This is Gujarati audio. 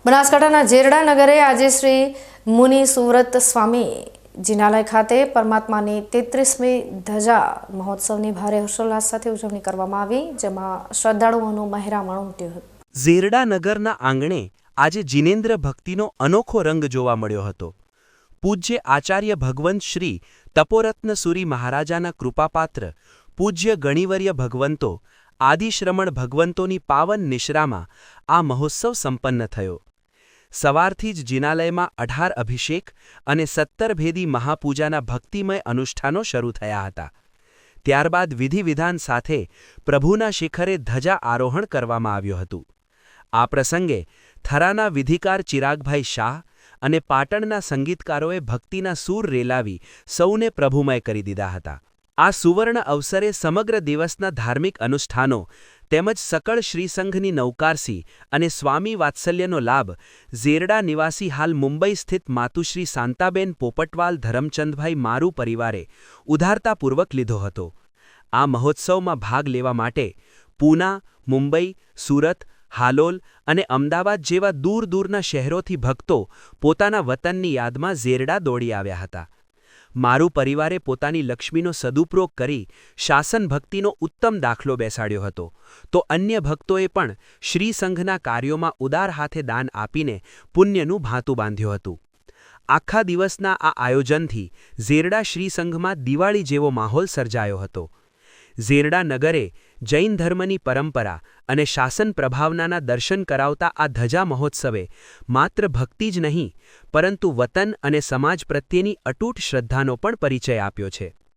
બનાસકાંઠાના જેરડા નગરે આજે શ્રી મુનિ સુવ્રત સ્વામી જિનાલય ખાતે પરમાત્માની 33મી ધજા મહોત્સવની ભારે હર્ષોલ્લાસ સાથે ઉજવણી કરવામાં આવી, જેમાં શ્રદ્ધાળુઓનું મહેરામણ ઉમટ્યું હતું. ઝેરડા નગરના આંગણે આજે જિનેન્દ્ર ભક્તિનો અનોખો રંગ જોવા મળ્યો હતો. પૂજ્ય આચાર્ય ભગવંત શ્રી તપોરત્નસુરી મહારાજાના કૃપાપાત્ર પૂજ્ય ગણિવર્ય ભગવંતો આદિશ્રમણ ભગવંતોની પાવન નિશ્રામાં આ મહોત્સવ સંપન્ન થયો. સવારથી જ જિનાલયમાં 18 અભિષેક અને 17 ભેદી મહાપૂજાના ભક્તિમય અનુષ્ઠાનો શરૂ થયા હતા. ત્યારબાદ વિધિવિધાન સાથે પ્રભુના શિખરે ધજા આરોહણ કરવામાં આવ્યું હતું. આ પ્રસંગે થરાના વિધિકાર ચિરાગભાઈ શાહ અને પાટણના સંગીતકારોએ ભક્તિના સૂર રેલાવી સૌને પ્રભુમય કરી દીધા હતા. આ સુવર્ણ અવસરે સમગ્ર દિવસના ધાર્મિક અનુષ્ઠાનો તેમજ સકળ શ્રીસંઘની નૌકારસી અને સ્વામી વાત્સલ્યનો લાભ ઝેરડા નિવાસી હાલ મુંબઈ સ્થિત માતુશ્રી શાંતાબેન પોપટવાલ ધરમચંદભાઈ મારુ પરિવારે ઉદારતાપૂર્વક લીધો હતો. આ મહોત્સવમાં ભાગ લેવા માટે પૂના, મુંબઈ, સુરત, હાલોલ અને અમદાવાદ જેવા દૂર દૂરના શહેરોથી ભક્તો પોતાના વતનની યાદમાં ઝેરડા દોડી આવ્યા હતા. મારુ પરિવારે પોતાની લક્ષ્મીનો સદુપયોગ કરી શાસન ભક્તિનો ઉત્તમ દાખલો બેસાડ્યો હતો, તો અન્ય ભક્તોએ પણ શ્રીસંઘના કાર્યોમાં ઉદાર હાથે દાન આપીને પુણ્યનું ભાતું બાંધ્યું હતું. આખા દિવસના આ આયોજનથી ઝેરડા શ્રીસંઘમાં દિવાળી જેવો માહોલ સર્જાયો હતો. ઝેરડા નગરે જૈન ધર્મની પરંપરા અને શાસન પ્રભાવનાના દર્શન કરાવતા આ ધજા મહોત્સવે માત્ર ભક્તિ જ નહીં, પરંતુ વતન અને સમાજ પ્રત્યેની અતૂટ શ્રદ્ધાનો પણ પરિચય આપ્યો છે.